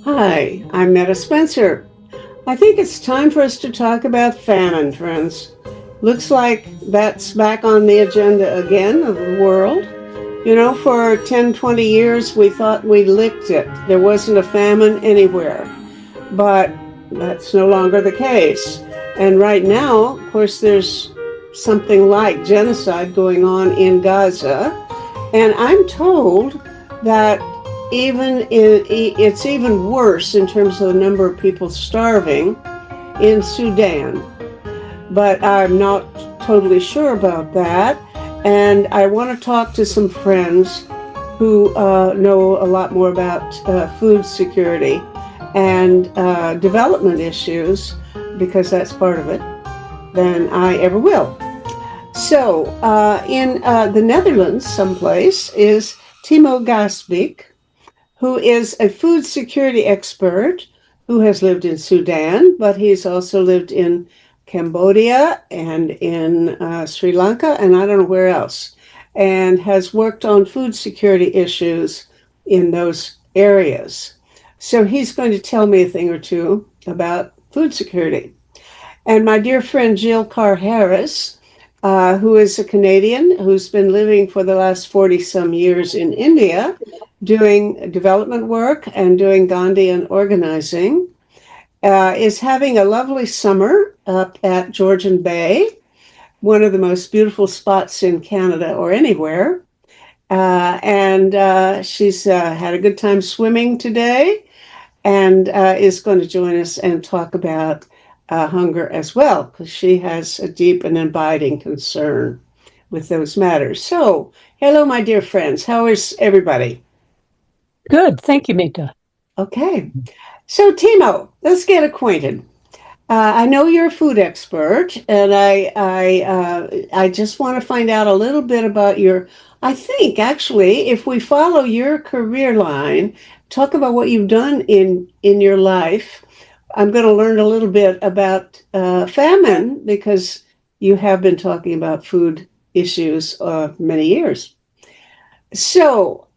Hi, I'm Meta Spencer. I think it's time for us to talk about famine, friends. Looks like that's back on the agenda again of the world. For 10, 20 years, we thought we licked it. There wasn't a famine anywhere. But that's no longer the case. And right now, of course, there's something like genocide going on in Gaza. And I'm told that it's even worse in terms of the number of people starving in Sudan. But I'm not totally sure about that. And I want to talk to some friends who know a lot more about food security and development issues, because that's part of it, than I ever will. So in the Netherlands, someplace, is Timmo Gaasbeek, who is a food security expert who has lived in Sudan, but he's also lived in Cambodia and in Sri Lanka, and I don't know where else, and has worked on food security issues in those areas. So he's going to tell me a thing or two about food security. And my dear friend Jill Carr Harris, who is a Canadian who's been living for the last 40 some years in India, doing development work and doing Gandhian organizing, is having a lovely summer up at Georgian Bay, one of the most beautiful spots in Canada or anywhere. And she's had a good time swimming today and is going to join us and talk about hunger as well, because she has a deep and abiding concern with those matters. So, hello, my dear friends. How is everybody? Good. Thank you, Mika. Okay. So, Timo, let's get acquainted. I know you're a food expert, and I just want to find out a little bit about your. I think actually, if we follow your career line, talk about what you've done in your life. I'm going to learn a little bit about famine, because you have been talking about food issues many years. So,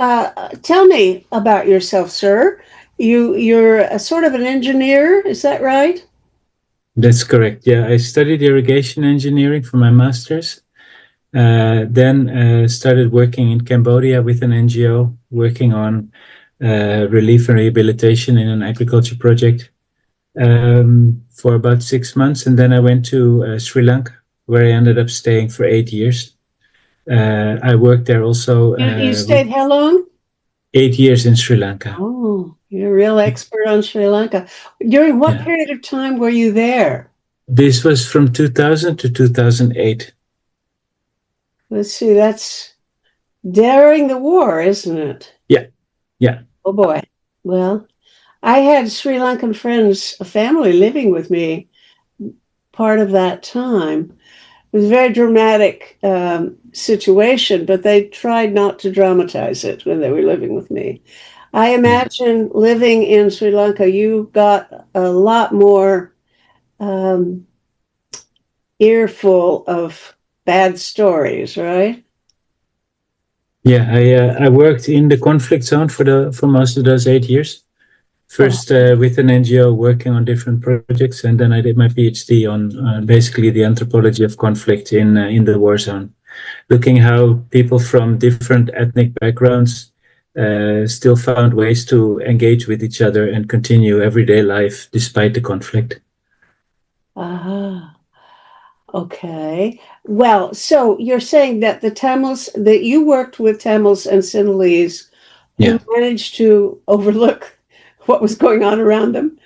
tell me about yourself, sir. You're a sort of an engineer, is that right? That's correct. Yeah, I studied irrigation engineering for my master's. Then started working in Cambodia with an NGO, working on relief and rehabilitation in an agriculture project for about 6 months. And then I went to Sri Lanka, where I ended up staying for 8 years. I worked there also You stayed how long? 8 years in Sri Lanka. Oh, you're a real expert on Sri Lanka. During what Yeah. period of time were you there? This was from 2000 to 2008. Let's see, that's during the war, isn't it? Yeah, yeah. Oh boy. Well, I had Sri Lankan friends, a family living with me part of that time. It was a very dramatic situation, but they tried not to dramatize it when they were living with me. I imagine living in Sri Lanka, you got a lot more um, earful of bad stories, right? Yeah, I worked in the conflict zone for most of those 8 years. First with an NGO working on different projects, and then I did my PhD on basically the anthropology of conflict in the war zone, looking how people from different ethnic backgrounds still found ways to engage with each other and continue everyday life despite the conflict. Ah, okay. Well, so you're saying that the Tamils, that you worked with Tamils and Sinhalese who Yeah, managed to overlook what was going on around them.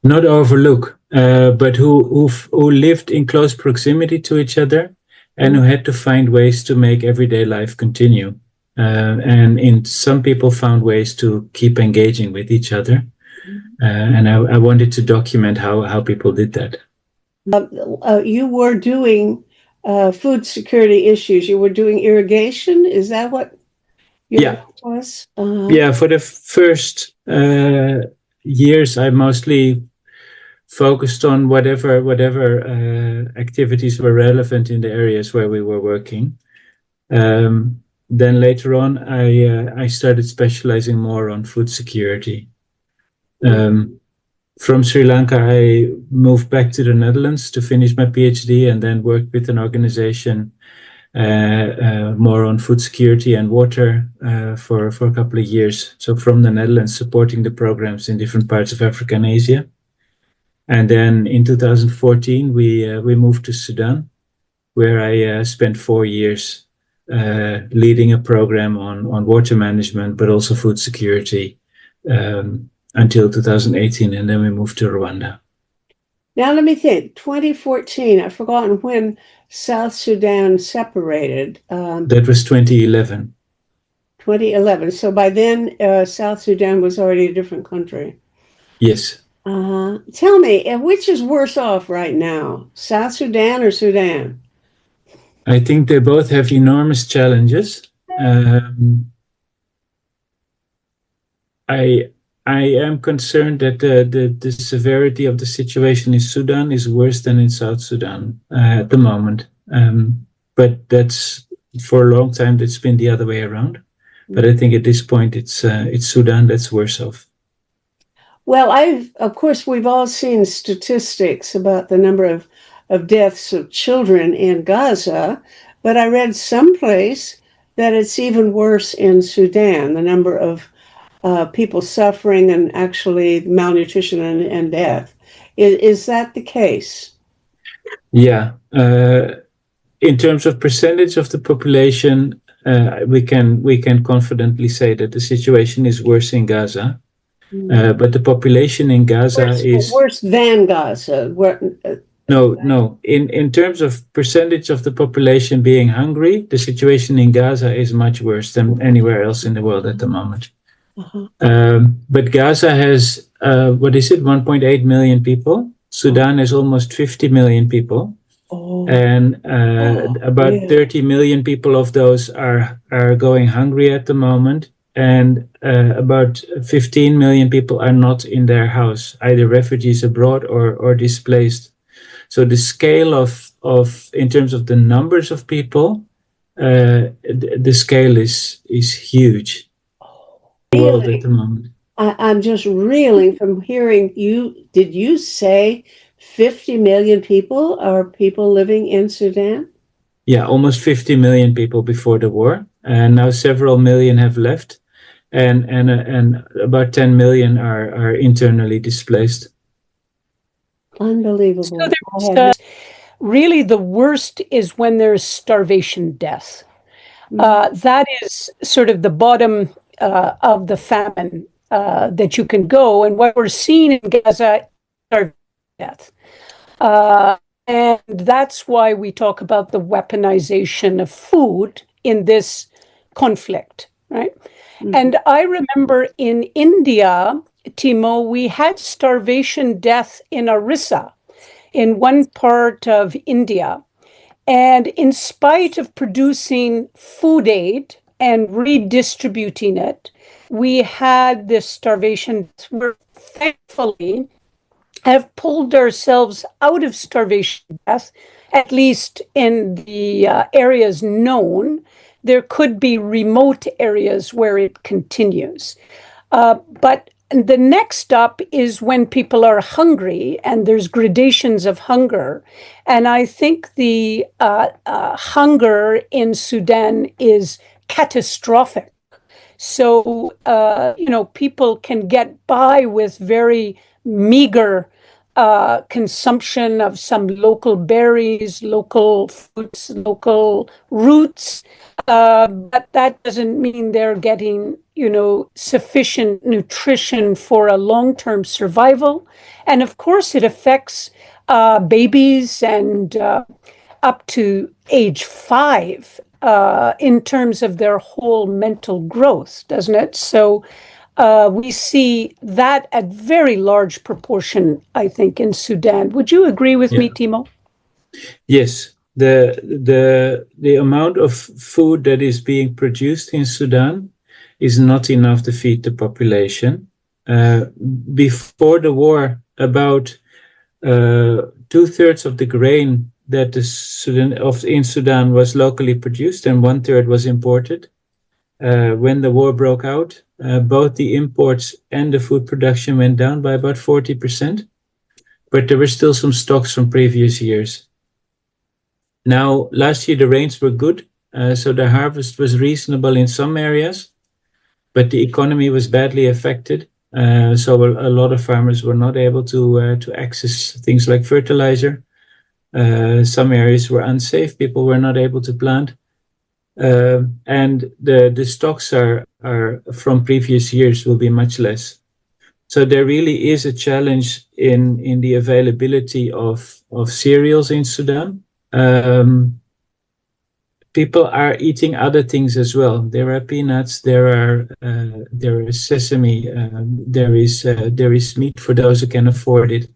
not overlook, but who lived in close proximity to each other and who had to find ways to make everyday life continue. And in some people found ways to keep engaging with each other. And I wanted to document how people did that. You were doing food security issues. You were doing irrigation. Is that what your Yeah, work was? yeah. For the first years, I mostly focused on whatever activities were relevant in the areas where we were working. Then later on, I started specializing more on food security. From Sri Lanka, I moved back to the Netherlands to finish my PhD and then worked with an organization more on food security and water for a couple of years. So from the Netherlands, supporting the programs in different parts of Africa and Asia. And then in 2014, we moved to Sudan, where I spent 4 years leading a program on water management, but also food security until 2018. And then we moved to Rwanda. Now, let me think. 2014, I've forgotten when South Sudan separated. That was 2011. 2011. So by then, South Sudan was already a different country. Yes. Tell me, which is worse off right now, South Sudan or Sudan? I think they both have enormous challenges. I am concerned that the severity of the situation in Sudan is worse than in South Sudan at the moment. But that's for a long time that's been the other way around. But I think at this point it's Sudan that's worse off. Well, of course, we've all seen statistics about the number of deaths of children in Gaza, but I read someplace that it's even worse in Sudan, the number of people suffering and actually malnutrition and death. Is that the case? Yeah. In terms of percentage of the population, we can confidently say that the situation is worse in Gaza. But the population in Gaza is worse than Gaza. No. In terms of percentage of the population being hungry, the situation in Gaza is much worse than anywhere else in the world at the moment. But Gaza has 1.8 million people. Sudan has almost 50 million people, and about 30 million people of those are going hungry at the moment. And about 15 million people are not in their house, either refugees abroad or displaced. So the scale of in terms of the numbers of people, the scale is huge. The world at the moment. I'm just reeling from hearing you. Did you say 50 million people are people living in Sudan? Yeah, almost 50 million people before the war, and now several million have left. And about 10 million are internally displaced. Unbelievable. So really, the worst is when there's starvation death. That is sort of the bottom of the famine that you can go. And what we're seeing in Gaza is starvation death. And that's why we talk about the weaponization of food in this conflict, right? And I remember in India, Timmo, we had starvation death in Orissa, in one part of India. And in spite of producing food aid and redistributing it, we had this starvation. We're thankfully have pulled ourselves out of starvation death, at least in the areas known. There could be remote areas where it continues. But the next up is when people are hungry, and there's gradations of hunger. And I think the hunger in Sudan is catastrophic. So, people can get by with very meager consumption of some local berries, local fruits, local roots. But that doesn't mean they're getting, sufficient nutrition for a long-term survival. And of course, it affects babies and up to age 5 in terms of their whole mental growth, doesn't it? So we see that at very large proportion, I think, in Sudan. Would you agree with me, Timmo? Yes. The amount of food that is being produced in Sudan is not enough to feed the population. Before the war, about 2/3 of the grain that in Sudan was locally produced, and 1/3 was imported. When the war broke out, both the imports and the food production went down by about 40%, but there were still some stocks from previous years. Now, last year the rains were good, so the harvest was reasonable in some areas, but the economy was badly affected. So a lot of farmers were not able to access things like fertilizer. Some areas were unsafe; people were not able to plant, and the stocks are from previous years will be much less. So there really is a challenge in the availability of cereals in Sudan. People are eating other things as well. There are peanuts, there is sesame, there is meat for those who can afford it.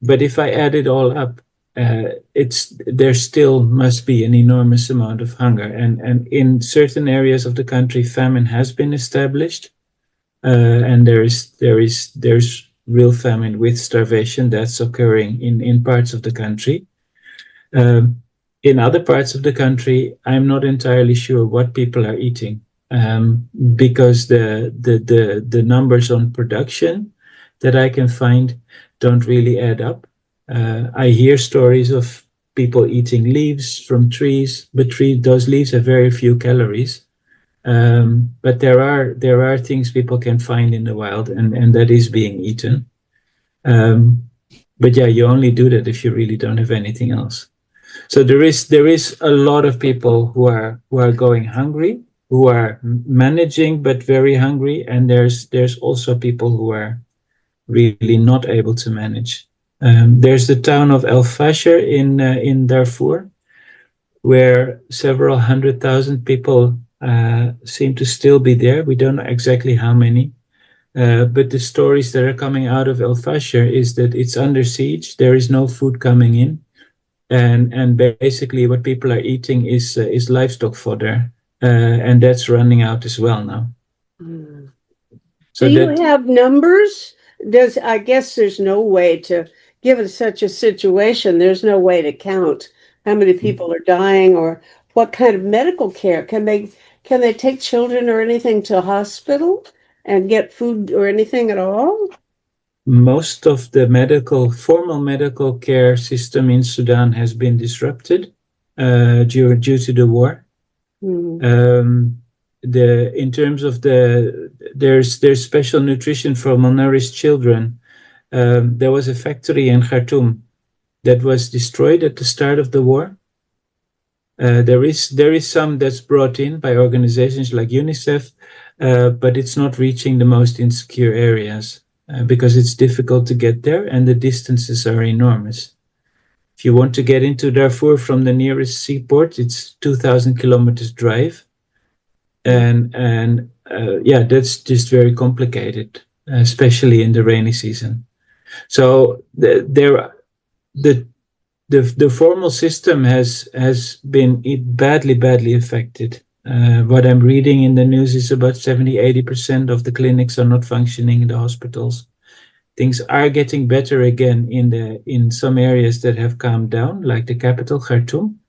But if I add it all up, there still must be an enormous amount of hunger, and in certain areas of the country, famine has been established, and there's real famine with starvation that's occurring in parts of the country. In other parts of the country, I'm not entirely sure what people are eating, because the numbers on production that I can find don't really add up. I hear stories of people eating leaves from trees, but those leaves have very few calories. But there are things people can find in the wild, and that is being eaten. But yeah, you only do that if you really don't have anything else. So there is a lot of people who are going hungry, who are managing but very hungry, and there's also people who are really not able to manage. There's the town of El Fasher in Darfur, where several 100,000 people seem to still be there. We don't know exactly how many, but the stories that are coming out of El Fasher is that it's under siege. There is no food coming in, and basically what people are eating is livestock fodder, and that's running out as well now. Mm. So do you have numbers? I guess there's no way to, given such a situation, there's no way to count how many people are dying or what kind of medical care. Can they take children or anything to a hospital and get food or anything at all? Most of the formal medical care system in Sudan has been disrupted due to the war. Mm. In terms of there's special nutrition for malnourished children. There was a factory in Khartoum that was destroyed at the start of the war. There is some that's brought in by organizations like UNICEF, but it's not reaching the most insecure areas because it's difficult to get there and the distances are enormous. If you want to get into Darfur from the nearest seaport, it's 2,000 kilometers drive. And yeah, that's just very complicated, especially in the rainy season. So the formal system has been badly affected. What I'm reading in the news is about 70-80% of the clinics are not functioning in the hospitals. Things are getting better again in some areas that have calmed down, like the capital, Khartoum.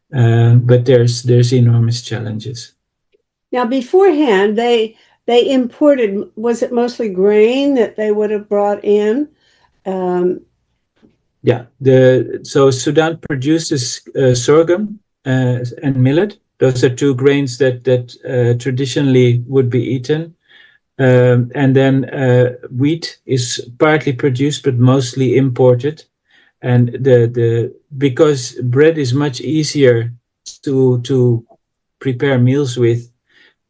But there's enormous challenges. Now, beforehand, they imported, was it mostly grain that they would have brought in? Yeah, so Sudan produces sorghum and millet. Those are two grains that traditionally would be eaten. And then wheat is partly produced, but mostly imported. And because bread is much easier to prepare meals with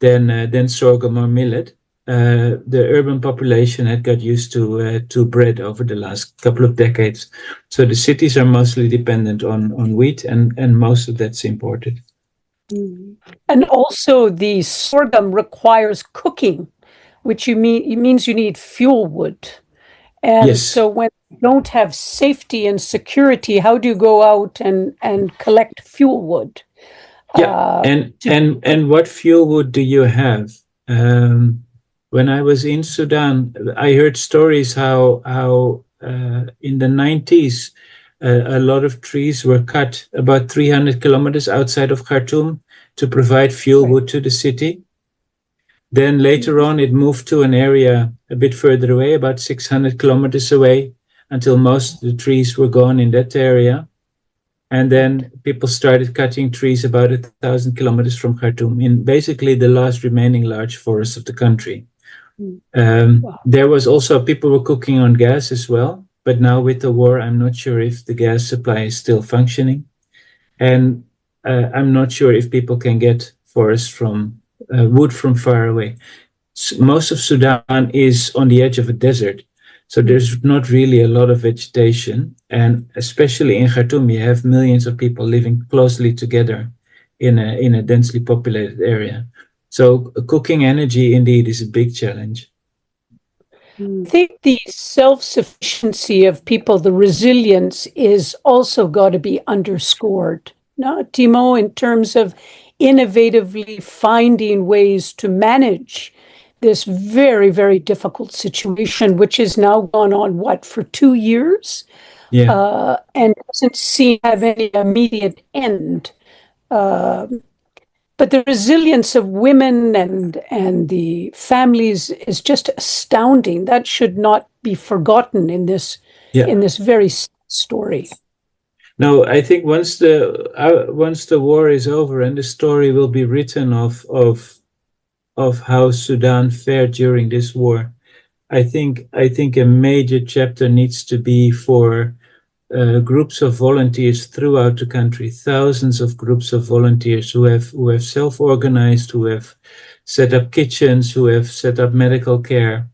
than sorghum or millet, the urban population had got used to bread over the last couple of decades. So the cities are mostly dependent on wheat, and most of that's imported. And also the sorghum requires cooking, which means you need fuel wood. And yes. So when you don't have safety and security, how do you go out and collect fuel wood? Yeah, and what fuel wood do you have? When I was in Sudan, I heard stories how in the 90s a lot of trees were cut about 300 kilometers outside of Khartoum to provide fuel wood to the city. Then later on, it moved to an area a bit further away, about 600 kilometers away, until most of the trees were gone in that area. And then people started cutting trees about 1,000 kilometers from Khartoum, in basically the last remaining large forests of the country. There was also, people were cooking on gas as well, but now with the war, I'm not sure if the gas supply is still functioning. And I'm not sure if people can get forests from wood from far away. Most of Sudan is on the edge of a desert, so there's not really a lot of vegetation. And especially in Khartoum, you have millions of people living closely together in a densely populated area. So cooking energy indeed is a big challenge. I think the self-sufficiency of people, the resilience, is also got to be underscored. No, Timmo, in terms of innovatively finding ways to manage this very, very difficult situation, which has now gone on, for 2 years? Yeah. And doesn't seem to have any immediate end. But the resilience of women and the families is just astounding. That should not be forgotten in this very story. No, I think once the war is over and the story will be written of how Sudan fared during this war, I think a major chapter needs to be for groups of volunteers throughout the country, thousands of groups of volunteers who have self-organized, who have set up kitchens, who have set up medical care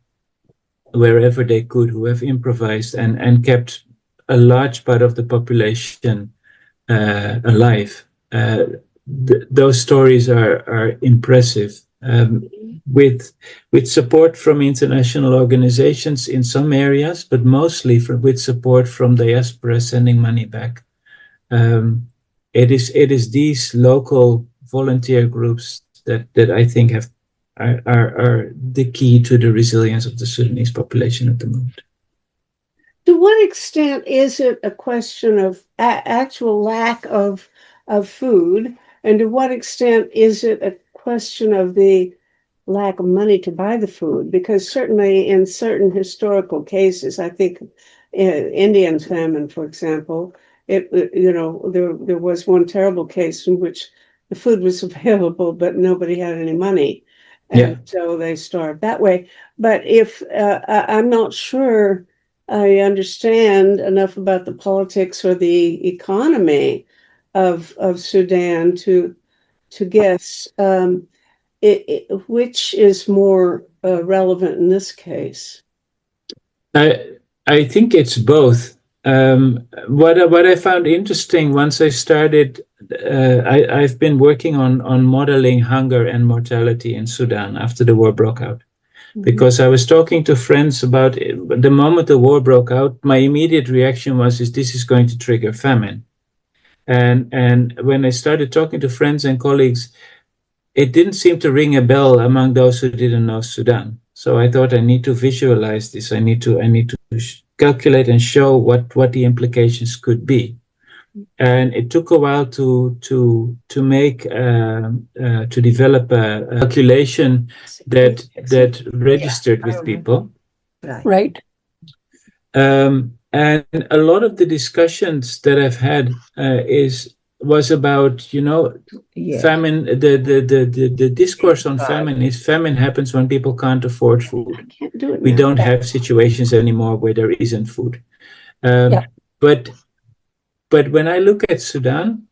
wherever they could, who have improvised and kept a large part of the population alive. Those stories are impressive. With support from international organizations in some areas, but mostly with support from diaspora sending money back. It is these local volunteer groups that I think are the key to the resilience of the Sudanese population at the moment. To what extent is it a question of actual lack of food, and to what extent is it a question of the lack of money to buy the food? Because certainly in certain historical cases, I think Indian famine, for example, there was one terrible case in which the food was available, but nobody had any money. And so they starved that way. But if I'm not sure I understand enough about the politics or the economy of Sudan to guess which is more relevant in this case. I think it's both. What I found interesting once I started, I've been working on modeling hunger and mortality in Sudan after the war broke out. Because I was talking to friends about it. The moment the war broke out, my immediate reaction was, this is going to trigger famine. And when I started talking to friends and colleagues, it didn't seem to ring a bell among those who didn't know Sudan. So I thought I need to visualize this. I need to calculate and show what the implications could be. And it took a while to develop a calculation that registered with people. Right. And a lot of the discussions that I've had was about, famine. The discourse on famine is famine happens when people can't afford food. We don't have situations anymore where there isn't food. But when I look at Sudan,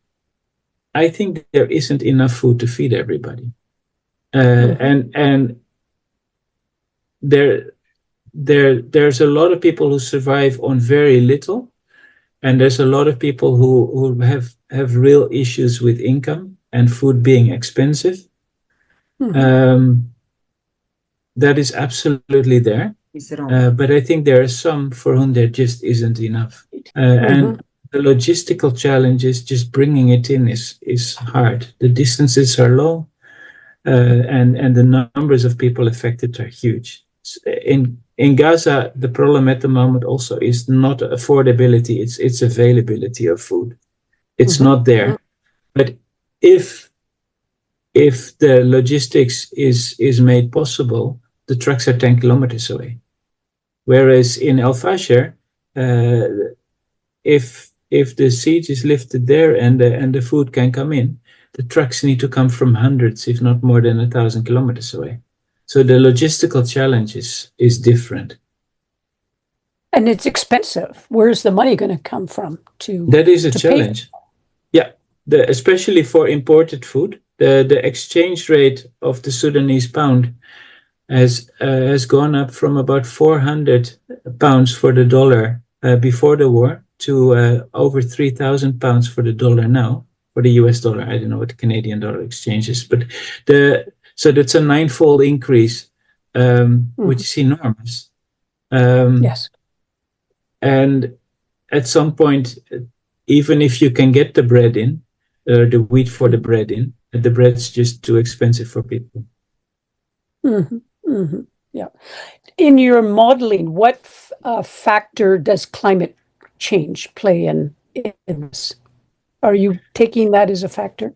I think there isn't enough food to feed everybody. And there's a lot of people who survive on very little, and there's a lot of people who have real issues with income and food being expensive. That is absolutely there. But I think there are some for whom there just isn't enough. And the logistical challenge is just bringing it in is hard. The distances are long, and the numbers of people affected are huge. In Gaza, the problem at the moment also is not affordability; it's availability of food. It's not there. But if if the logistics is made possible, the trucks are 10 kilometers away. Whereas in Al Fasher, if the siege is lifted there and the food can come in, the trucks need to come from hundreds, if not more than 1,000 kilometers away. So the logistical challenge is different. And it's expensive. Where's the money going to come from That is a challenge. Yeah, especially for imported food. The exchange rate of the Sudanese pound has gone up from about 400 pounds for the dollar before the war to over 3,000 pounds for the dollar now, for the US dollar. I don't know what the Canadian dollar exchange is, but so that's a ninefold increase, which is enormous. Yes. And at some point, even if you can get the bread in, the wheat for the bread in, the bread's just too expensive for people. Yeah. In your modeling, what factor does climate change play in this? Are you taking that as a factor?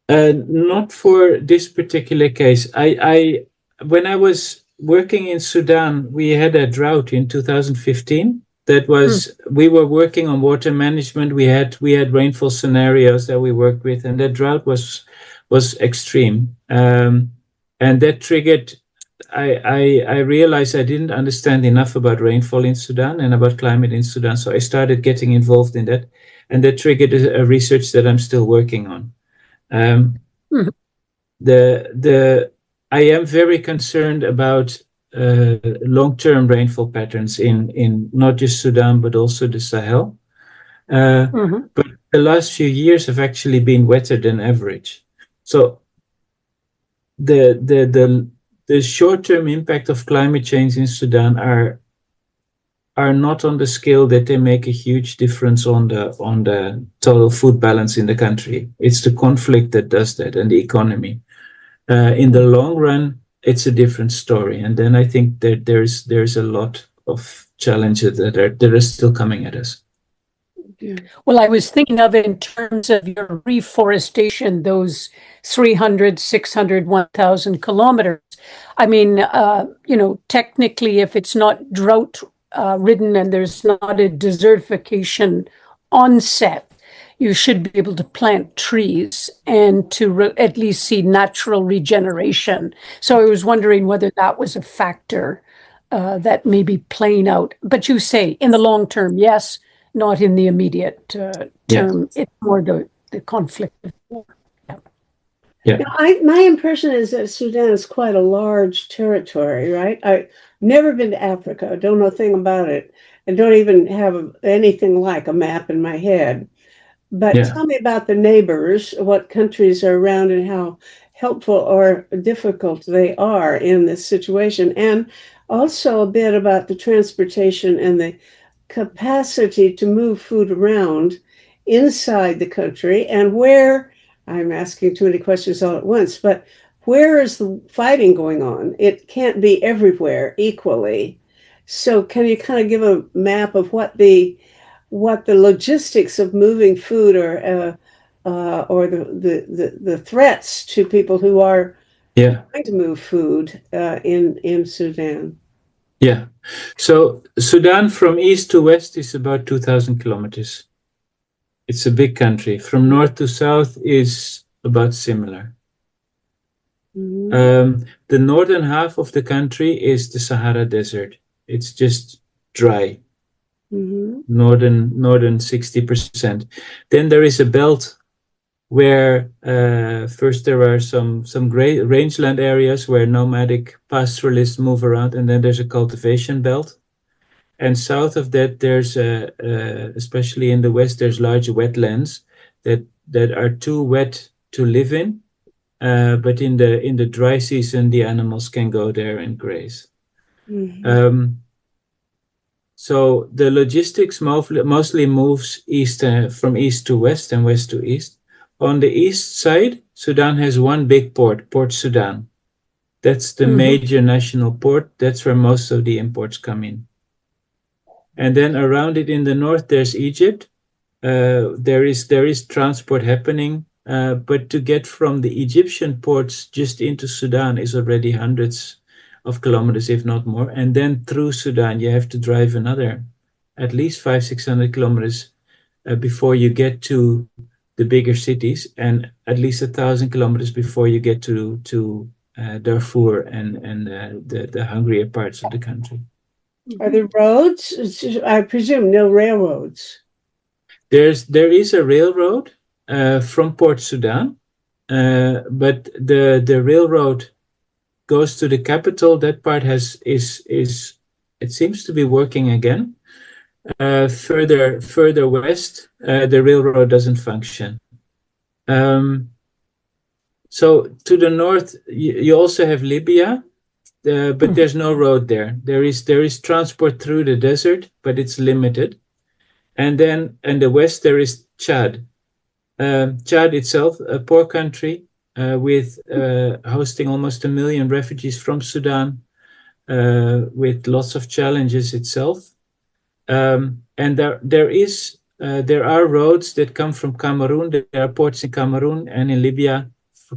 Not for this particular case. When I was working in Sudan, we had a drought in 2015. That was we were working on water management. We had rainfall scenarios that we worked with, and that drought was extreme, and that triggered. I realized I didn't understand enough about rainfall in Sudan and about climate in Sudan, so I started getting involved in that, and that triggered a research that I'm still working on. I am very concerned about long-term rainfall patterns in not just Sudan but also the Sahel. But the last few years have actually been wetter than average. So the short-term impact of climate change in Sudan are not on the scale that they make a huge difference on the total food balance in the country. It's the conflict that does that, and the economy. In the long run, it's a different story. And then I think that there's a lot of challenges that are still coming at us. Well, I was thinking of it in terms of your reforestation, those 300, 600, 1,000 kilometers. I mean, technically, if it's not drought ridden and there's not a desertification onset, you should be able to plant trees and to at least see natural regeneration. So I was wondering whether that was a factor that may be playing out. But you say in the long term, yes, not in the immediate term. Yeah. It's more the conflict. Yeah. My impression is that Sudan is quite a large territory, right? I've never been to Africa. I don't know a thing about it. I don't even have anything like a map in my head. But tell me about the neighbors, what countries are around and how helpful or difficult they are in this situation. And also a bit about the transportation and the capacity to move food around inside the country, and where, I'm asking too many questions all at once, but where is the fighting going on? It can't be everywhere equally. So can you kind of give a map of what the logistics of moving food or the threats to people who are trying to move food in Sudan? Yeah. So Sudan from east to west is about 2,000 kilometers. It's a big country. From north to south is about similar. The northern half of the country is the Sahara Desert. It's just dry. Northern 60%. Then there is a belt where first there are some great rangeland areas where nomadic pastoralists move around, and then there's a cultivation belt. And south of that, there's especially in the west, there's large wetlands that are too wet to live in, but in the dry season, the animals can go there and graze. So the logistics mostly moves from east to west and west to east. On the east side, Sudan has one big port, Port Sudan. That's the major national port. That's where most of the imports come in. And then around it in the north, there's Egypt. There is transport happening But to get from the Egyptian ports just into Sudan is already hundreds of kilometers, if not more. And then through Sudan, you have to drive another at least 500-600 kilometers before you get to the bigger cities, and at least 1,000 kilometers before you get to Darfur and the hungrier parts of the country. Are there roads? I presume no railroads. There is a railroad from Port Sudan, but the railroad goes to the capital. That part is it seems to be working again. Further west, the railroad doesn't function. So to the north, you also have Libya, but there's no road there. There is transport through the desert, but it's limited. And then in the west, there is Chad. Chad itself, a poor country with hosting almost 1 million refugees from Sudan, with lots of challenges itself. And there are roads that come from Cameroon. There are ports in Cameroon and in Libya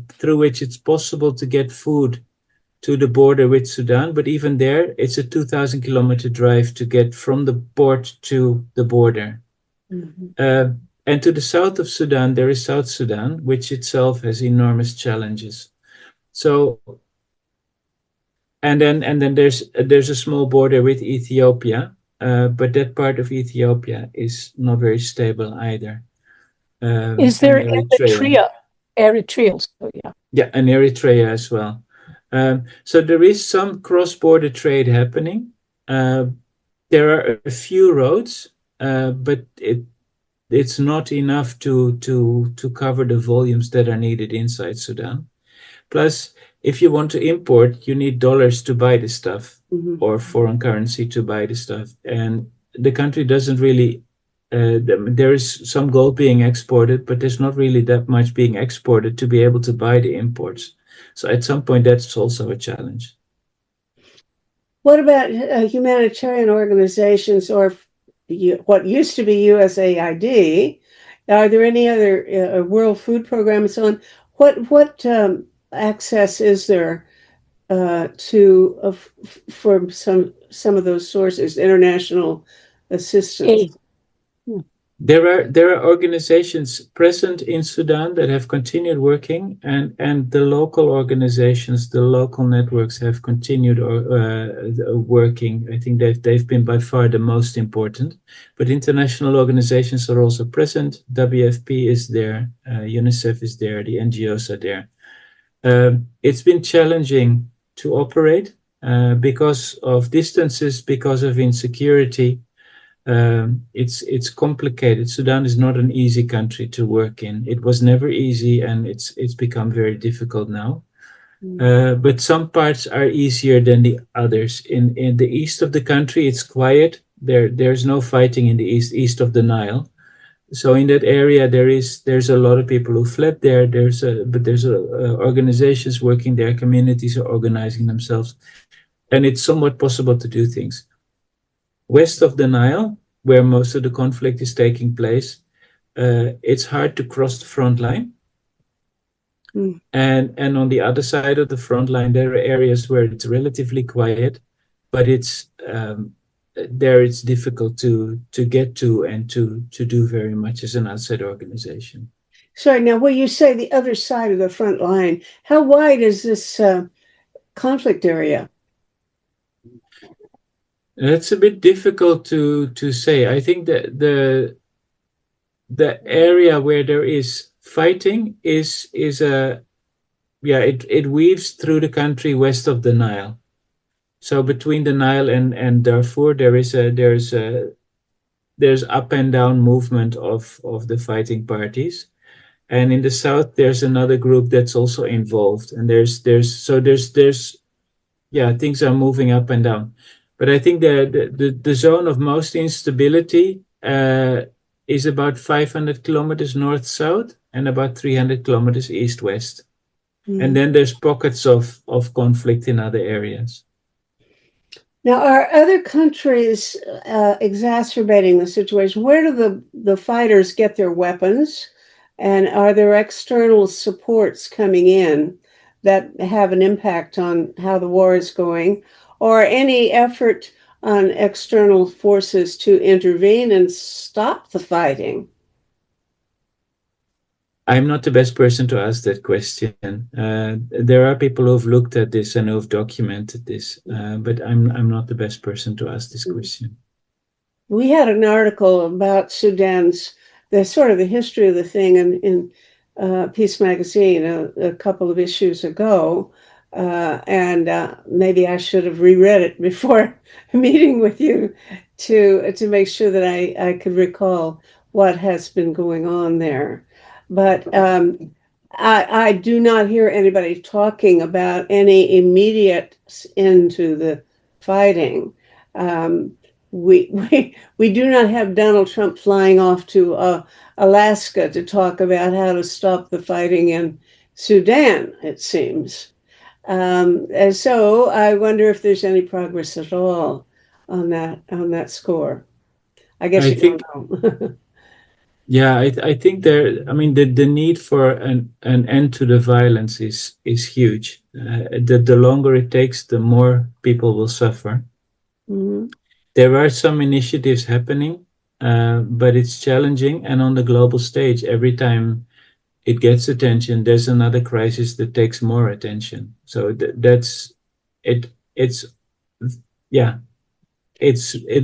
through which it's possible to get food to the border with Sudan. But even there, it's a 2,000 kilometer drive to get from the port to the border. Mm-hmm. And to the south of Sudan, there is South Sudan, which itself has enormous challenges. So, and then there's a small border with Ethiopia, but that part of Ethiopia is not very stable either. Is there Eritrea? Eritrea, so yeah. Yeah, and Eritrea as well. So there is some cross-border trade happening. There are a few roads, but it's not enough to cover the volumes that are needed inside Sudan. Plus, if you want to import, you need dollars to buy the stuff, mm-hmm. or foreign currency to buy the stuff. And the country doesn't really, there is some gold being exported, but there's not really that much being exported to be able to buy the imports. So at some point, that's also a challenge. What about humanitarian organizations or what used to be USAID? Are there any other World Food Program and so on? What access is there for some of those sources, international assistance? There are organizations present in Sudan that have continued working, and the local organizations, the local networks have continued working. I think they've been by far the most important. But international organizations are also present. WFP is there, UNICEF is there, the NGOs are there. It's been challenging to operate because of distances, because of insecurity. It's complicated. Sudan is not an easy country to work in. It was never easy, and it's become very difficult now. But some parts are easier than the others. In the east of the country, it's quiet. There's no fighting in the east of the Nile. So in that area, there's a lot of people who fled there. There's organizations working there. Communities are organizing themselves, and it's somewhat possible to do things. West of the Nile, where most of the conflict is taking place, it's hard to cross the front line. And on the other side of the front line, there are areas where it's relatively quiet, but it's difficult to get to and to do very much as an outside organization. Sorry, now when you say the other side of the front line, how wide is this conflict area? It's a bit difficult to say. I think that the area where there is fighting is it weaves through the country west of the Nile. So between the Nile and Darfur, there's up and down movement of the fighting parties, and in the south there's another group that's also involved, and there's things are moving up and down. But I think the zone of most instability is about 500 kilometers north-south and about 300 kilometers east-west. And then there's pockets of conflict in other areas. Now, are other countries exacerbating the situation? Where do the fighters get their weapons? And are there external supports coming in that have an impact on how the war is going, or any effort on external forces to intervene and stop the fighting? I'm not the best person to ask that question. There are people who've looked at this and who've documented this, but I'm not the best person to ask this question. We had an article about Sudan's, the sort of the history of the thing in Peace Magazine a couple of issues ago, and maybe I should have reread it before meeting with you to make sure that I could recall what has been going on there. But I do not hear anybody talking about any immediate end to the fighting. We do not have Donald Trump flying off to Alaska to talk about how to stop the fighting in Sudan, it seems. And so I wonder if there's any progress at all on that score. I guess you don't know. Yeah, I think I mean, the need for an end to the violence is huge. The longer it takes, the more people will suffer. Mm-hmm. There are some initiatives happening, but it's challenging. And on the global stage, every time it gets attention, there's another crisis that takes more attention. So that's it. It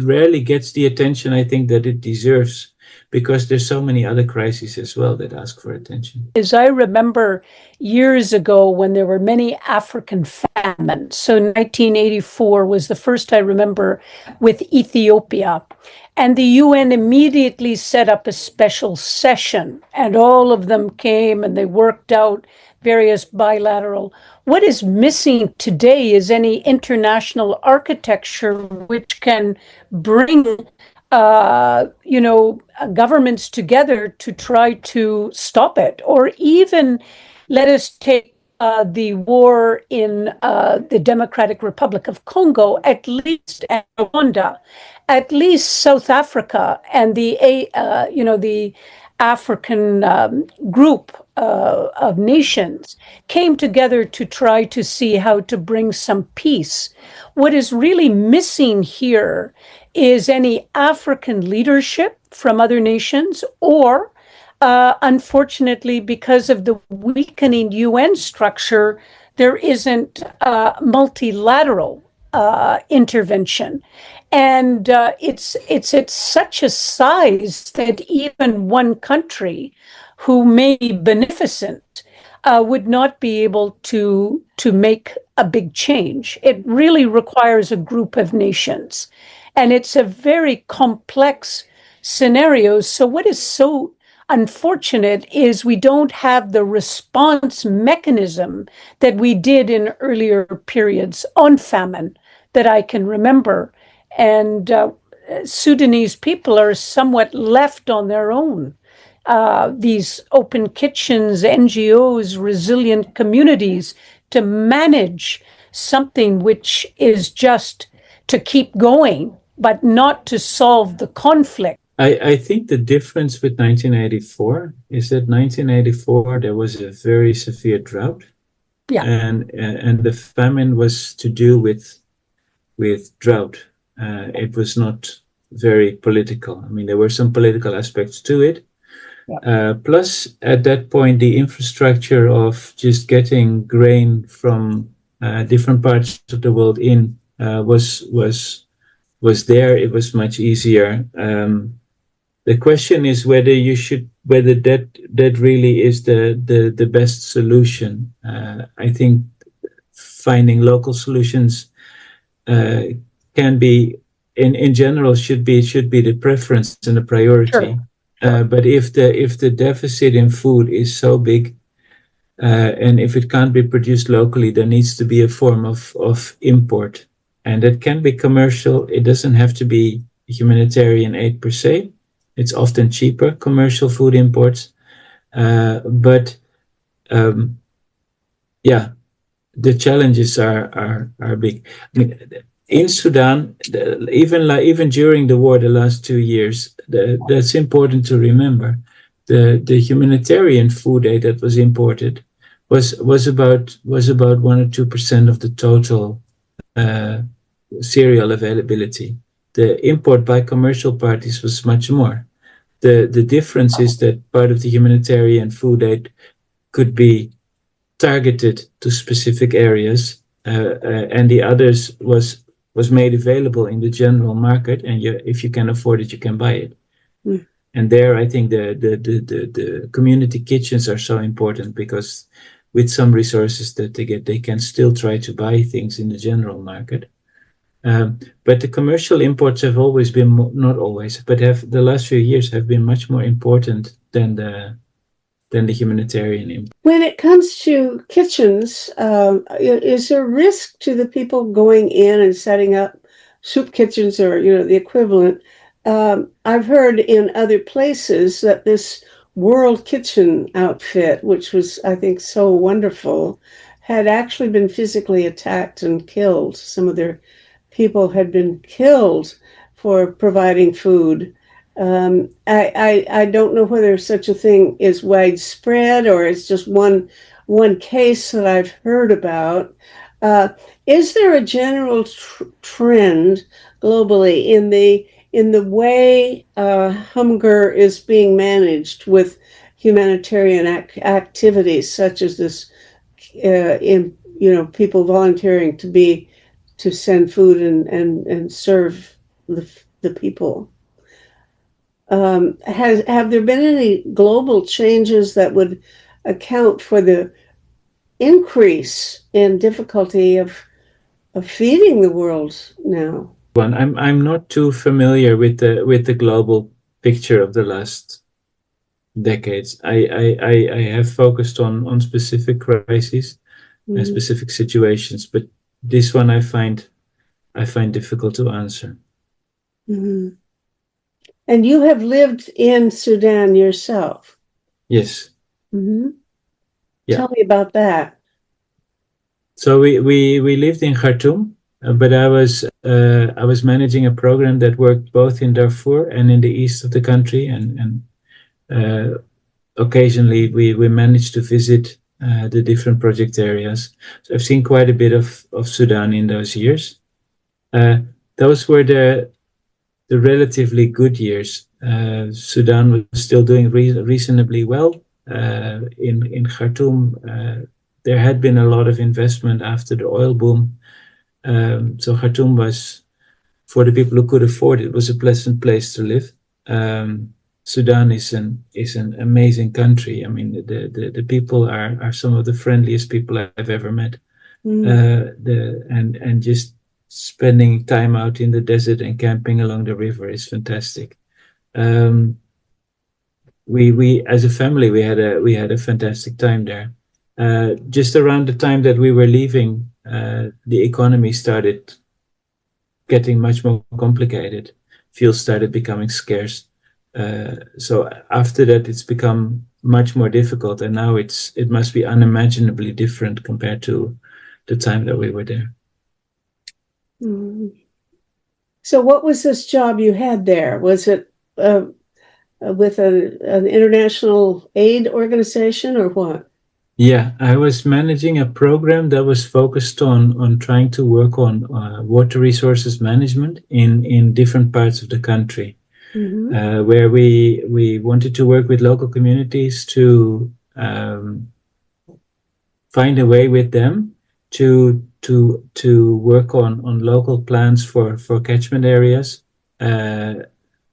rarely gets the attention I think that it deserves, because there's so many other crises as well that ask for attention. As I remember years ago when there were many African famines. So 1984 was the first I remember with Ethiopia. And the UN immediately set up a special session, and all of them came and they worked out various bilateral. What is missing today is any international architecture which can bring governments together to try to stop it, or even let us take the war in the Democratic Republic of Congo, at least, and Rwanda, at least South Africa, and the African group of nations came together to try to see how to bring some peace. What is really missing here is any African leadership from other nations, or unfortunately, because of the weakening UN structure, there isn't multilateral intervention. And it's at such a size that even one country who may be beneficent would not be able to make a big change. It really requires a group of nations. And it's a very complex scenario. So what is so unfortunate is we don't have the response mechanism that we did in earlier periods on famine that I can remember. And Sudanese people are somewhat left on their own. These open kitchens, NGOs, resilient communities to manage something which is just to keep going, but not to solve the conflict. I think the difference with 1984 is that 1984 there was a very severe drought, and the famine was to do with drought. It was not very political. I mean, there were some political aspects to it. Plus, at that point, the infrastructure of just getting grain from different parts of the world in was there. It was much easier. The question is whether that really is the best solution. I think finding local solutions can be, in general, should be the preference and the priority. Sure. But if the deficit in food is so big, and if it can't be produced locally, there needs to be a form of import, and that can be commercial. It doesn't have to be humanitarian aid per se. It's often cheaper, commercial food imports. But the challenges are big. I mean, in Sudan, even during the war, the last 2 years, that's important to remember. the humanitarian food aid that was imported was about 1 or 2% of the total cereal availability. The import by commercial parties was much more. The difference is that part of the humanitarian food aid could be targeted to specific areas, and the others was made available in the general market, and if you can afford it, you can buy it. Mm. And there, I think the community kitchens are so important, because with some resources that they get, they can still try to buy things in the general market. But the commercial imports have always been, not always, but the last few years have been much more important than the humanitarian import. When it comes to kitchens, is there risk to the people going in and setting up soup kitchens or the equivalent? I've heard in other places that this World Kitchen outfit, which was, I think, so wonderful, had actually been physically attacked and killed. Some of their people had been killed for providing food. I don't know whether such a thing is widespread or it's just one case that I've heard about. Is there a general trend globally in the way hunger is being managed with humanitarian activities such as this, people volunteering to send food and serve the people? Have there been any global changes that would account for the increase in difficulty of feeding the world now? I'm not too familiar with the global picture of the last decades. I have focused on specific crises and specific situations, but this one I find difficult to answer. Mm-hmm. And you have lived in Sudan yourself? Yes. Mm-hmm. Yeah. Tell me about that. So we lived in Khartoum, but I was managing a program that worked both in Darfur and in the east of the country, and occasionally we managed to visit the different project areas. So I've seen quite a bit of Sudan in those years. Those were the relatively good years. Sudan was still doing reasonably well. In Khartoum, there had been a lot of investment after the oil boom. So Khartoum was, for the people who could afford it, was a pleasant place to live. Sudan is an amazing country. I mean, the people are some of the friendliest people I've ever met. And just spending time out in the desert and camping along the river is fantastic. We as a family we had a fantastic time there. Just around the time that we were leaving, the economy started getting much more complicated. Fuel started becoming scarce. So after that, it's become much more difficult, and now it must be unimaginably different compared to the time that we were there. So what was this job you had there? Was it with an international aid organization or what? Yeah, I was managing a program that was focused on trying to work on water resources management in different parts of the country, where we wanted to work with local communities to find a way with them to work on local plans for catchment areas,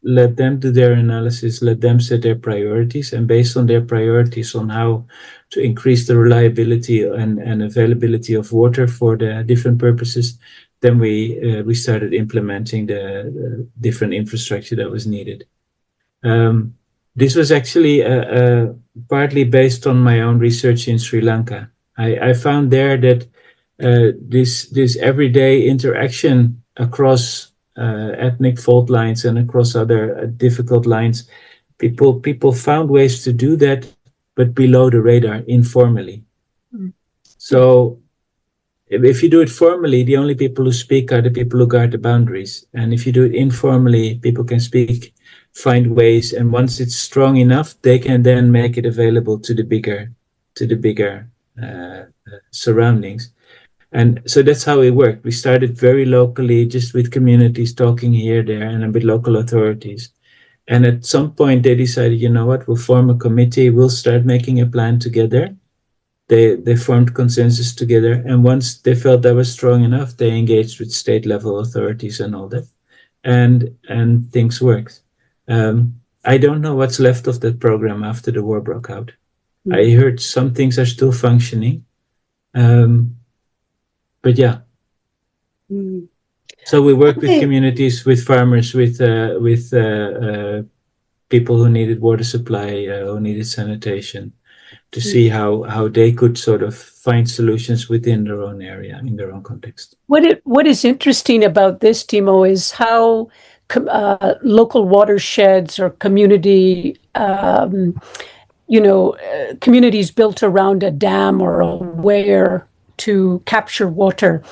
let them do their analysis, let them set their priorities, and based on their priorities on how to increase the reliability and availability of water for the different purposes, then we started implementing the different infrastructure that was needed. This was actually partly based on my own research in Sri Lanka. I found there that this everyday interaction across ethnic fault lines and across other difficult lines, people found ways to do that, but below the radar, informally. So if you do it formally, the only people who speak are the people who guard the boundaries. And if you do it informally, people can speak find ways, and once it's strong enough, they can then make it available to the bigger surroundings. And so that's how it worked. We started very locally, just with communities talking here, there, and with local authorities. And at some point, they decided, you know what, we'll form a committee, we'll start making a plan together. They formed consensus together. And once they felt that was strong enough, they engaged with state level authorities and all that. And things worked. I don't know what's left of that program after the war broke out. Mm-hmm. I heard some things are still functioning. But yeah. Mm-hmm. So we work with communities, with farmers, with people who needed water supply, who needed sanitation, to see how they could sort of find solutions within their own area, in their own context. What is interesting about this, Timmo, is how local watersheds or communities built around a dam or a weir to capture water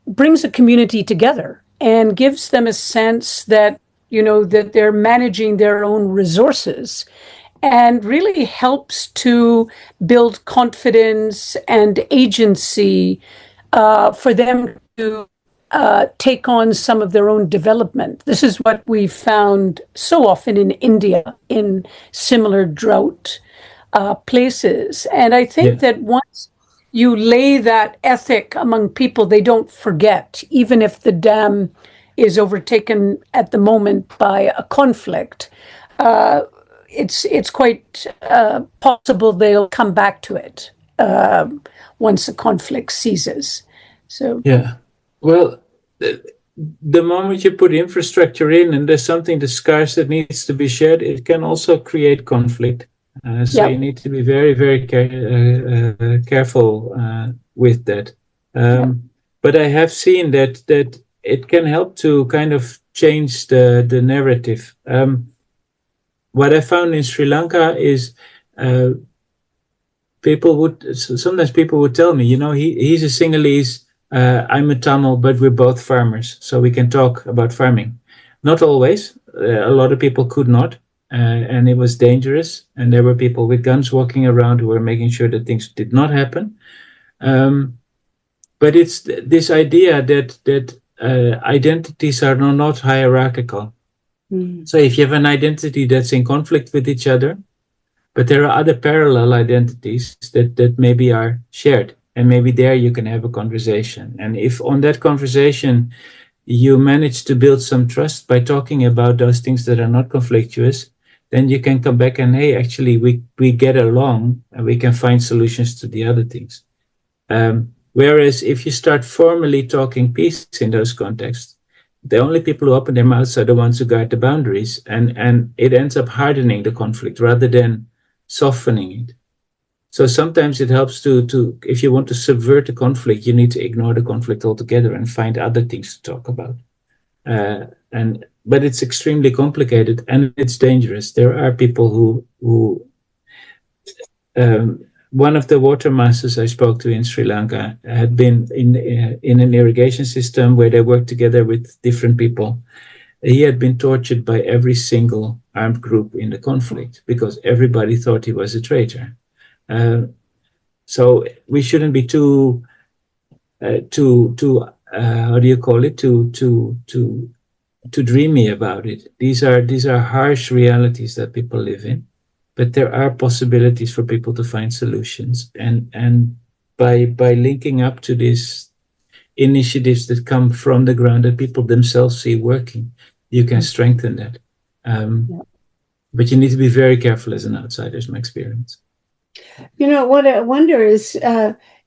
brings a community together and gives them a sense that, that they're managing their own resources, and really helps to build confidence and agency for them to take on some of their own development. This is what we found so often in India, in similar drought places. And I think that once you lay that ethic among people, they don't forget, even if the dam is overtaken at the moment by a conflict. It's quite possible they'll come back to it once the conflict ceases. So yeah, well, the moment you put infrastructure in and there's something that's scarce that needs to be shared, it can also create conflict. So you need to be very, very careful with that. But I have seen that it can help to kind of change the narrative. What I found in Sri Lanka is sometimes people would tell me, he's a Sinhalese, I'm a Tamil, but we're both farmers, so we can talk about farming. Not always. A lot of people could not. And it was dangerous, and there were people with guns walking around who were making sure that things did not happen. But it's this idea that identities are not hierarchical. Mm. So if you have an identity that's in conflict with each other, but there are other parallel identities that maybe are shared, and maybe there you can have a conversation. And if on that conversation you manage to build some trust by talking about those things that are not conflictuous, then you can come back and, hey, actually, we get along and we can find solutions to the other things. Whereas if you start formally talking peace in those contexts, the only people who open their mouths are the ones who guard the boundaries, and it ends up hardening the conflict rather than softening it. So sometimes it helps to if you want to subvert the conflict, you need to ignore the conflict altogether and find other things to talk about. But it's extremely complicated and it's dangerous. There are people who one of the water masters I spoke to in Sri Lanka had been in an irrigation system where they worked together with different people. He had been tortured by every single armed group in the conflict because everybody thought he was a traitor. So we shouldn't be too how do you call it, too dreamy about it. These are harsh realities that people live in, but there are possibilities for people to find solutions. And by linking up to these initiatives that come from the ground that people themselves see working, you can strengthen that. But you need to be very careful as an outsider, is my experience. What I wonder is,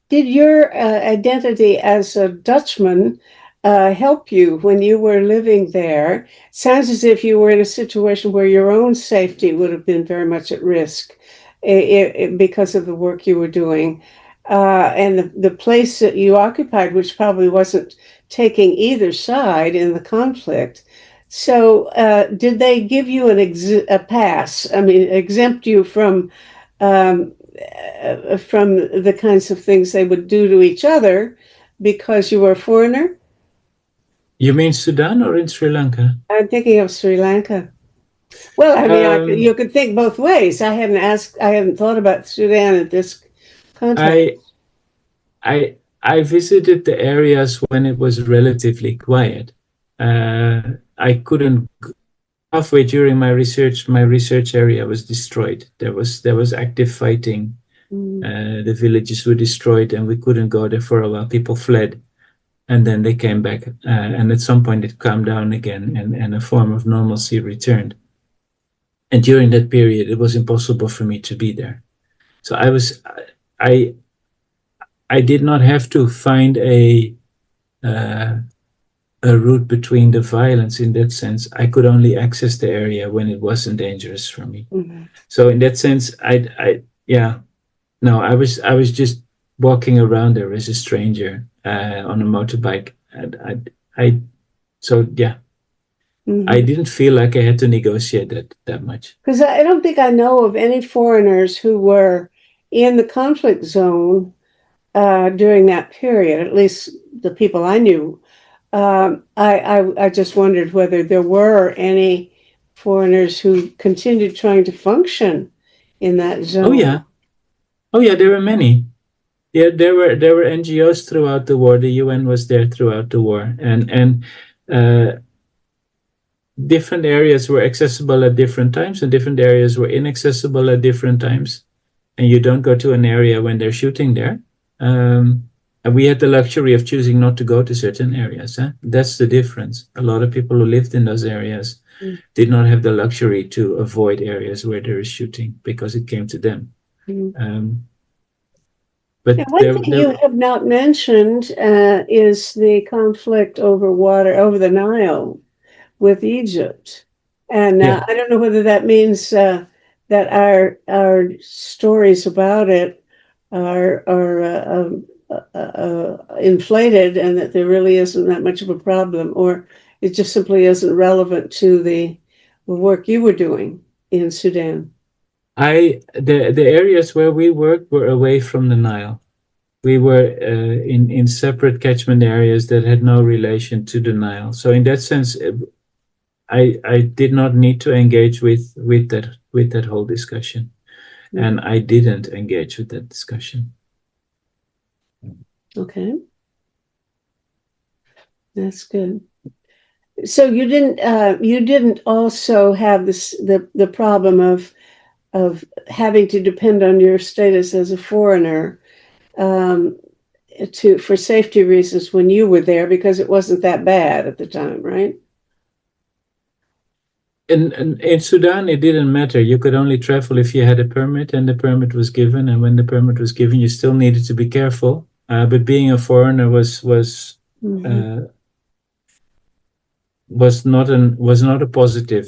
did your identity as a Dutchman help you when you were living there? Sounds as if you were in a situation where your own safety would have been very much at risk because of the work you were doing. And the place that you occupied, which probably wasn't taking either side in the conflict. So did they give you a pass? I mean, exempt you from the kinds of things they would do to each other because you were a foreigner? You mean Sudan or in Sri Lanka? I'm thinking of Sri Lanka. Well, I mean, you could think both ways. I hadn't thought about Sudan at this context. I visited the areas when it was relatively quiet. I couldn't. Halfway during my research area was destroyed. There was active fighting. The villages were destroyed, and we couldn't go there for a while. People fled, and then they came back. And at some point, it calmed down again, and a form of normalcy returned. And during that period, it was impossible for me to be there. So I did not have to find a route between the violence in that sense. I could only access the area when it wasn't dangerous for me. So in that sense, I was just walking around there as a stranger on a motorbike. I didn't feel like I had to negotiate that much. Because I don't think I know of any foreigners who were in the conflict zone during that period, at least the people I knew. I just wondered whether there were any foreigners who continued trying to function in that zone. Oh yeah, there were many. Yeah, there were NGOs throughout the war. The UN was there throughout the war, and different areas were accessible at different times, and different areas were inaccessible at different times. And you don't go to an area when they're shooting there. And we had the luxury of choosing not to go to certain areas. That's the difference. A lot of people who lived in those areas did not have the luxury to avoid areas where there is shooting because it came to them. But one thing you have not mentioned is the conflict over the Nile with Egypt. And I don't know whether that means that our stories about it are inflated and that there really isn't that much of a problem, or it just simply isn't relevant to the work you were doing in Sudan. The areas where we worked were away from the Nile. We were in separate catchment areas that had no relation to the Nile. So in that sense, I did not need to engage with that whole discussion, and I didn't engage with that discussion. Okay, that's good. So you didn't also have the problem of having to depend on your status as a foreigner for safety reasons when you were there, because it wasn't that bad at the time, right? In Sudan, it didn't matter. You could only travel if you had a permit, and the permit was given. And when the permit was given, you still needed to be careful. But being a foreigner was not a positive.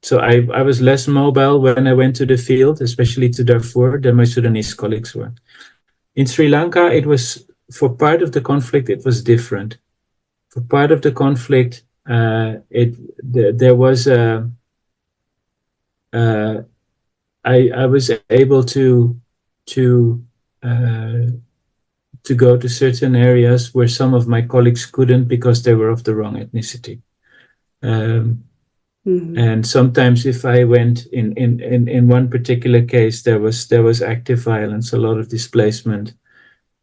So I was less mobile when I went to the field, especially to Darfur, than my Sudanese colleagues were. In Sri Lanka, it was, for part of the conflict, it was different. For part of the conflict, there was I was able to go to certain areas where some of my colleagues couldn't because they were of the wrong ethnicity. And sometimes if I went in one particular case, there was active violence, a lot of displacement.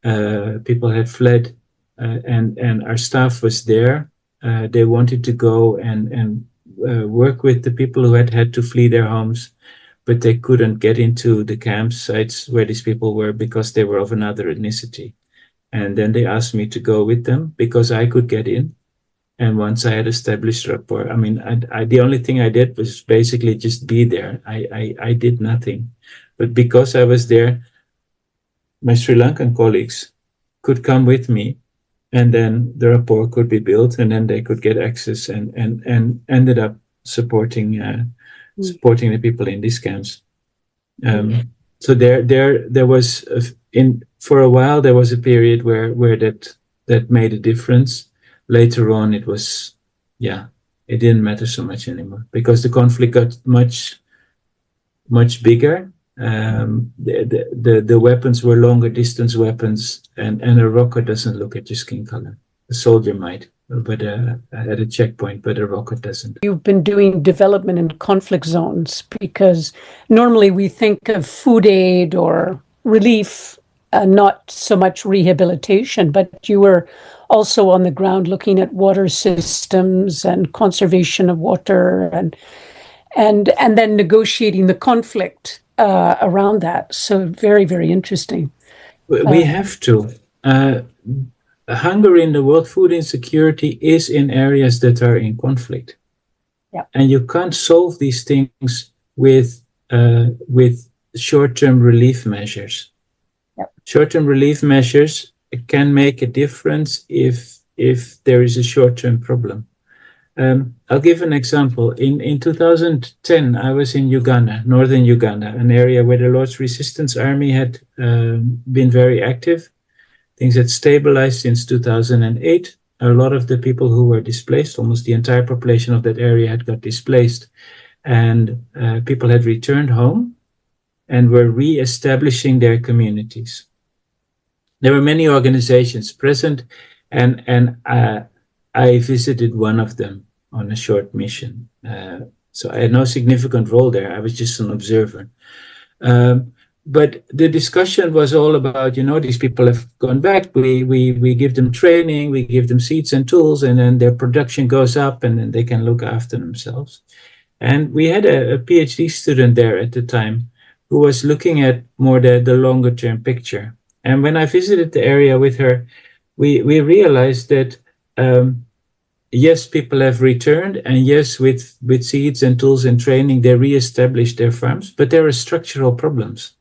People had fled, and our staff was there. They wanted to go and work with the people who had to flee their homes, but they couldn't get into the campsites where these people were because they were of another ethnicity. And then they asked me to go with them because I could get in. And once I had established rapport, I mean, the only thing I did was basically just be there. I did nothing. But because I was there, my Sri Lankan colleagues could come with me, and then the rapport could be built, and then they could get access and ended up supporting the people in these camps. So there was for a while there was a period where that made a difference. Later on, it didn't matter so much anymore because the conflict got much bigger. The weapons were longer distance weapons, and a rocker doesn't look at your skin color. A soldier might. at a checkpoint, but a rocket doesn't. You've been doing development in conflict zones, because normally we think of food aid or relief, not so much rehabilitation, but you were also on the ground looking at water systems and conservation of water, and then negotiating the conflict around that. So very, very interesting. We have to. Hunger in the world, food insecurity is in areas that are in conflict. Yeah. And you can't solve these things with short-term relief measures. Yep. Short-term relief measures can make a difference if there is a short-term problem. I'll give an example. In 2010, I was in Uganda, northern Uganda, an area where the Lord's Resistance Army had been very active. Things had stabilized since 2008. A lot of the people who were displaced, almost the entire population of that area had got displaced, and people had returned home and were re-establishing their communities. There were many organizations present, and I visited one of them on a short mission. So I had no significant role there. I was just an observer. But the discussion was all about, these people have gone back. We give them training, we give them seeds and tools, and then their production goes up, and then they can look after themselves. And we had a PhD student there at the time who was looking at more the longer term picture. And when I visited the area with her, we realized that yes, people have returned, and yes, with seeds and tools and training, they reestablished their farms, but there are structural problems.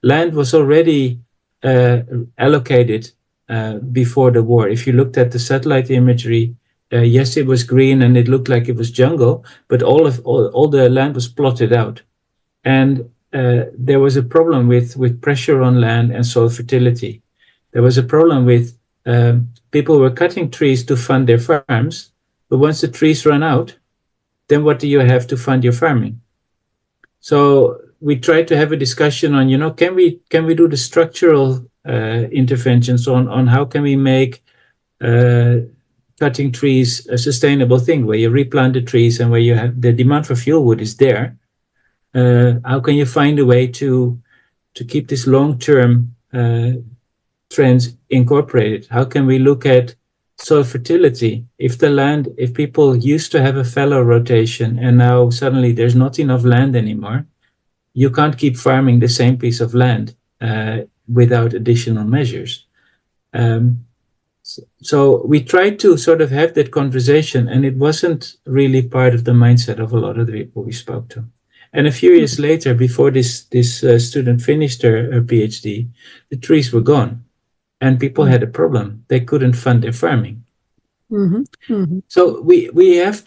Land was already allocated before the war. If you looked at the satellite imagery, yes, it was green and it looked like it was jungle, but all the land was plotted out. And there was a problem with pressure on land and soil fertility. There was a problem with people were cutting trees to fund their farms, but once the trees run out, then what do you have to fund your farming? So we tried to have a discussion on, can we do the structural interventions on how can we make cutting trees a sustainable thing, where you replant the trees and where you have the demand for fuel wood is there. How can you find a way to keep this long-term trends incorporated? How can we look at soil fertility? If people used to have a fallow rotation and now suddenly there's not enough land anymore, you can't keep farming the same piece of land without additional measures. So we tried to sort of have that conversation, and it wasn't really part of the mindset of a lot of the people we spoke to. And a few years later, before this student finished her PhD, the trees were gone, and people had a problem. They couldn't fund their farming. Mm-hmm. Mm-hmm. So we have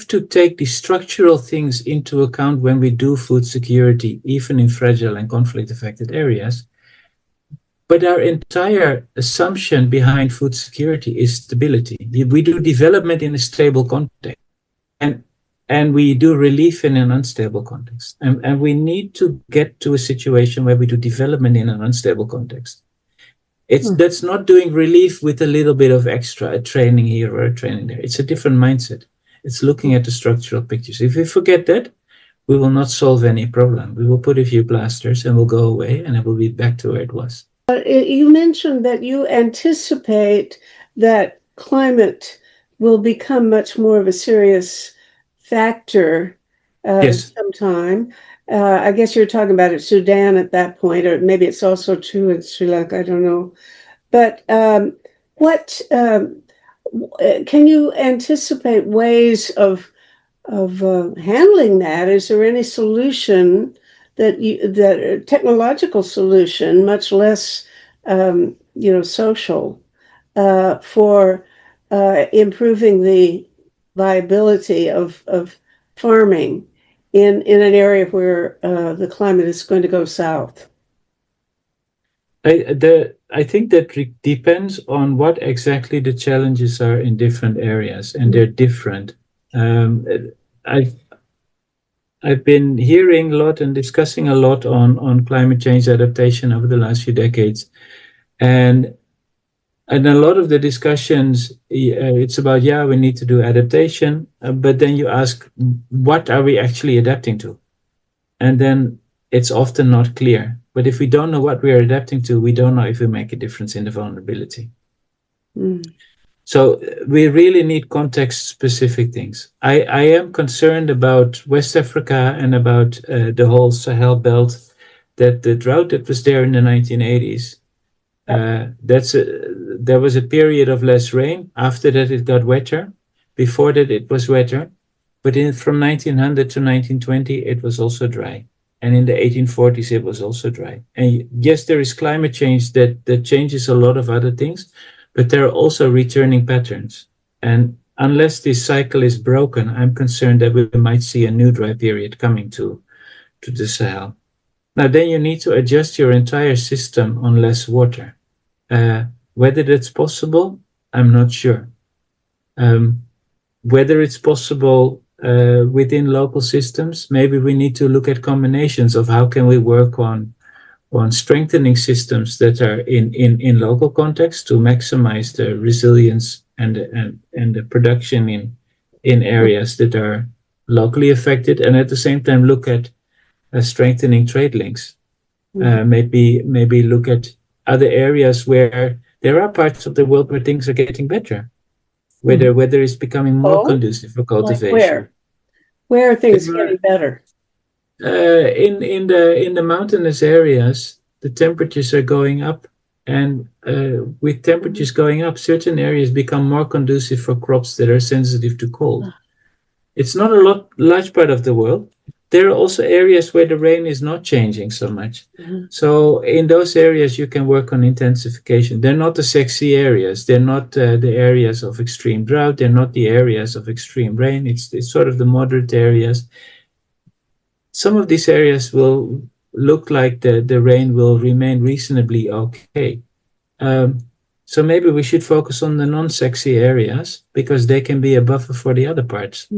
to take the structural things into account when we do food security, even in fragile and conflict-affected areas. But our entire assumption behind food security is stability. We do development in a stable context, and we do relief in an unstable context. And we need to get to a situation where we do development in an unstable context. That's not doing relief with a little bit of extra, a training here or a training there. It's a different mindset. It's looking at the structural pictures. If we forget that, we will not solve any problem. We will put a few plasters and we'll go away, and it will be back to where it was. You mentioned that you anticipate that climate will become much more of a serious factor Yes. sometime. I guess you're talking about it, Sudan at that point, or maybe it's also true in Sri Lanka, I don't know. But can you anticipate ways of handling that? Is there any solution that technological solution, much less social, for improving the viability of farming in an area where the climate is going to go south? I think that depends on what exactly the challenges are in different areas, and they're different. I've been hearing a lot and discussing a lot on climate change adaptation over the last few decades, and And a lot of the discussions, it's about, yeah, we need to do adaptation, but then you ask, what are we actually adapting to? And then it's often not clear. But if we don't know what we are adapting to, we don't know if we make a difference in the vulnerability. Mm. So we really need context-specific things. I am concerned about West Africa and about the whole Sahel belt, that the drought that was there in the 1980s, there was a period of less rain. After that, it got wetter. Before that, it was wetter. But from 1900 to 1920, it was also dry. And in the 1840s, it was also dry. And yes, there is climate change that changes a lot of other things, but there are also returning patterns. And unless this cycle is broken, I'm concerned that we might see a new dry period coming to the Sahel. Now, then you need to adjust your entire system on less water. Whether that's possible, I'm not sure. Whether it's possible within local systems, maybe we need to look at combinations of how can we work on strengthening systems that are in local context to maximize the resilience and the production in areas that are locally affected, and at the same time look at strengthening trade links. Maybe look at other areas where there are parts of the world where things are getting better, where the weather is becoming more conducive for cultivation. Like where are things getting better? In the mountainous areas, the temperatures are going up, and with temperatures going up, certain areas become more conducive for crops that are sensitive to cold. It's not a large part of the world. There are also areas where the rain is not changing so much. So in those areas, you can work on intensification. They're not the sexy areas. They're not the areas of extreme drought. They're not the areas of extreme rain. It's sort of the moderate areas. Some of these areas will look like the rain will remain reasonably okay. So maybe we should focus on the non-sexy areas because they can be a buffer for the other parts.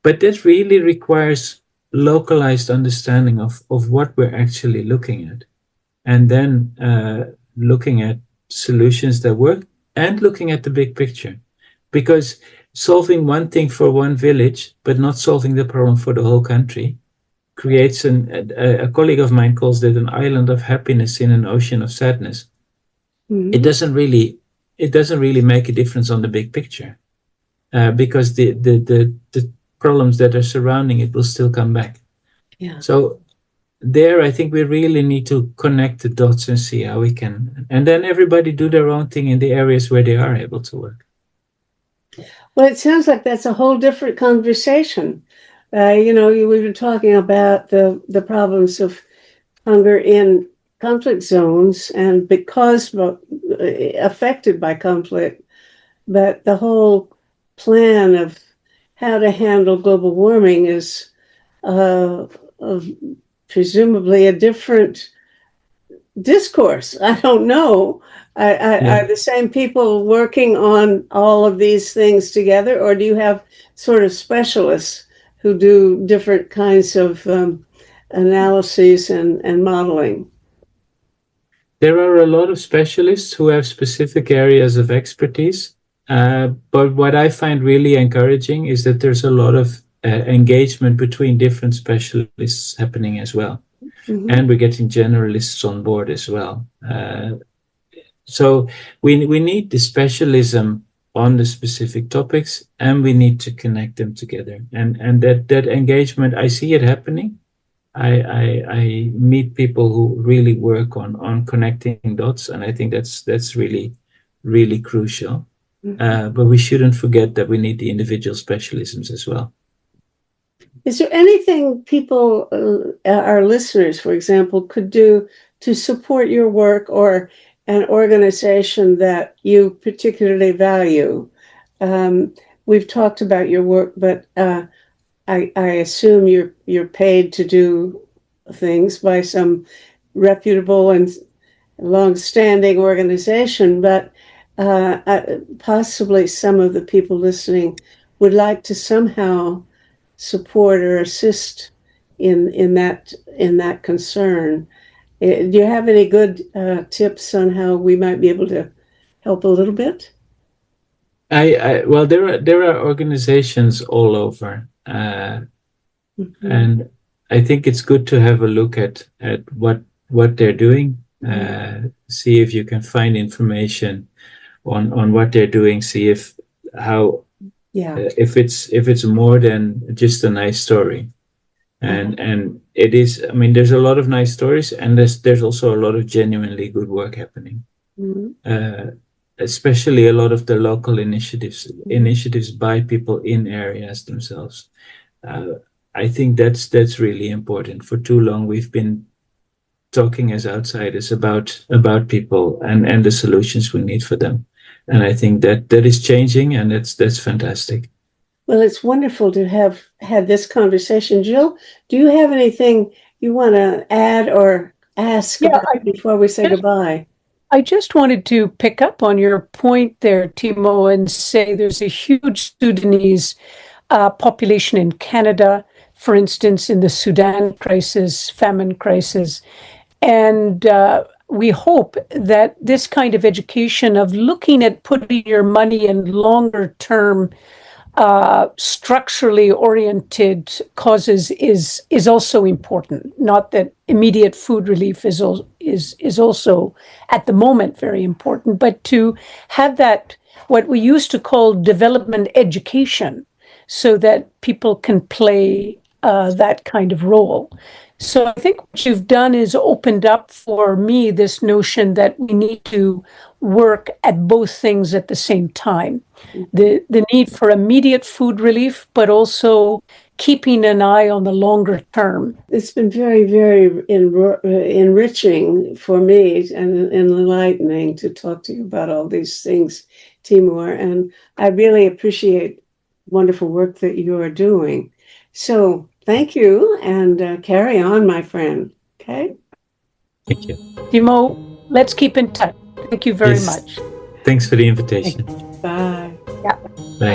But that really requires localized understanding of what we're actually looking at. And then looking at solutions that work and looking at the big picture. Because solving one thing for one village, but not solving the problem for the whole country, creates a colleague of mine calls that an island of happiness in an ocean of sadness. It doesn't really make a difference on the big picture, because the problems that are surrounding it will still come back. So there, I think we really need to connect the dots and see how we can, and then everybody do their own thing in the areas where they are able to work. Well, it sounds like that's a whole different conversation. We've been talking about the problems of hunger in conflict zones and because affected by conflict, but the whole plan of how to handle global warming is presumably a different discourse. I don't know. Are the same people working on all of these things together, or do you have sort of specialists who do different kinds of analyses and modeling? There are a lot of specialists who have specific areas of expertise. But what I find really encouraging is that there's a lot of engagement between different specialists happening as well. And we're getting generalists on board as well. So we need the specialism on the specific topics, and we need to connect them together. And that engagement, I see it happening. I meet people who really work on connecting dots, and I think that's really, really crucial. But we shouldn't forget that we need the individual specialisms as well. Is there anything people, our listeners, for example, could do to support your work or an organization that you particularly value? We've talked about your work, but I assume you're paid to do things by some reputable and long-standing organization, but possibly some of the people listening would like to somehow support or assist in that concern. Do you have any good tips on how we might be able to help a little bit? Well, there are organizations all over, and I think it's good to have a look at what they're doing. See if you can find information on what they're doing. See if it's more than just a nice story. And it is. I mean, there's a lot of nice stories, and there's also a lot of genuinely good work happening. Especially a lot of the local initiatives by people in areas themselves. I think that's really important. For too long, we've been talking as outsiders about people and the solutions we need for them, and I think that is changing, and that's fantastic. Well, it's wonderful to have had this conversation. Jill, do you have anything you want to add or ask before we say goodbye? I just wanted to pick up on your point there, Timmo, and say there's a huge Sudanese population in Canada, for instance, in the Sudan crisis, famine crisis. And we hope that this kind of education of looking at putting your money in longer term, structurally oriented causes is also important. Not that immediate food relief is also at the moment very important, but to have that what we used to call development education, so that people can play that kind of role. So I think what you've done is opened up for me this notion that we need to work at both things at the same time. The need for immediate food relief, but also keeping an eye on the longer term. It's been very, very enriching for me and enlightening to talk to you about all these things, Timur, and I really appreciate wonderful work that you are doing. So thank you, and carry on, my friend. Okay? Thank you. Timmo, let's keep in touch. Thank you very much. Thanks for the invitation. Bye. Yeah. Bye.